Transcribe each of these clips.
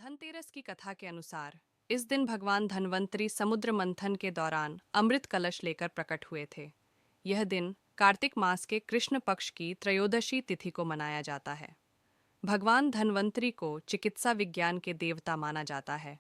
धनतेरस की कथा के अनुसार इस दिन भगवान धन्वंतरी समुद्र मंथन के दौरान अमृत कलश लेकर प्रकट हुए थे। यह दिन कार्तिक मास के कृष्ण पक्ष की त्रयोदशी तिथि को मनाया जाता है। भगवान धन्वंतरी को चिकित्सा विज्ञान के देवता माना जाता है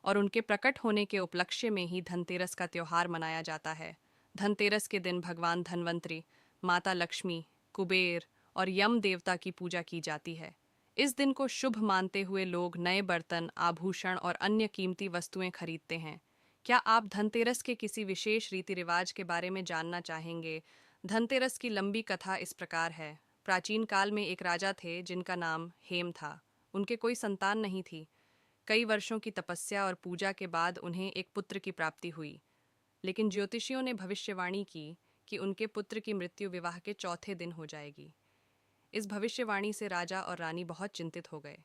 और उनके प्रकट होने के उपलक्ष्य में ही धनतेरस का त्योहार मनाया जाता है। धनतेरस के दिन भगवान धन्वंतरी, माता लक्ष्मी, कुबेर और यम देवता की पूजा की जाती है। इस दिन को शुभ मानते हुए लोग नए बर्तन, आभूषण और अन्य कीमती वस्तुएं खरीदते हैं। क्या आप धनतेरस के किसी विशेष रीति रिवाज के बारे में जानना चाहेंगे? धनतेरस की लंबी कथा इस प्रकार है। प्राचीन काल में एक राजा थे जिनका नाम हेम था। उनके कोई संतान नहीं थी। कई वर्षों की तपस्या और पूजा के बाद उन्हें एक पुत्र की प्राप्ति हुई। लेकिन ज्योतिषियों ने भविष्यवाणी की कि उनके पुत्र की मृत्यु विवाह के चौथे दिन हो जाएगी। इस भविष्यवाणी से राजा और रानी बहुत चिंतित हो गए।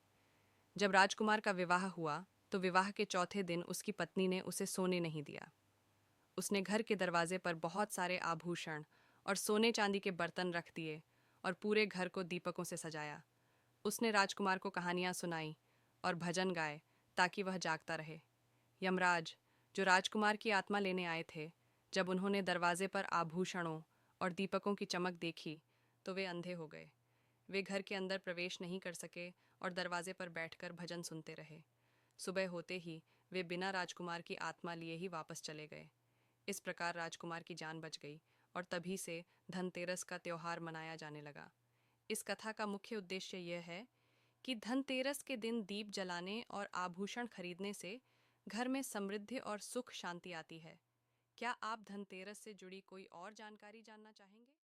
जब राजकुमार का विवाह हुआ तो विवाह के चौथे दिन उसकी पत्नी ने उसे सोने नहीं दिया। उसने घर के दरवाजे पर बहुत सारे आभूषण और सोने चांदी के बर्तन रख दिए और पूरे घर को दीपकों से सजाया। उसने राजकुमार को कहानियां सुनाई और भजन गाए ताकि वह जागता रहे। यमराज, जो राजकुमार की आत्मा लेने आए थे, जब उन्होंने दरवाजे पर आभूषणों और दीपकों की चमक देखी तो वे अंधे हो गए। वे घर के अंदर प्रवेश नहीं कर सके और दरवाजे पर बैठकर भजन सुनते रहे। सुबह होते ही वे बिना राजकुमार की आत्मा लिए ही वापस चले गए। इस प्रकार राजकुमार की जान बच गई और तभी से धनतेरस का त्योहार मनाया जाने लगा। इस कथा का मुख्य उद्देश्य यह है कि धनतेरस के दिन दीप जलाने और आभूषण खरीदने से घर में समृद्धि और सुख शांति आती है। क्या आप धनतेरस से जुड़ी कोई और जानकारी जानना चाहेंगे?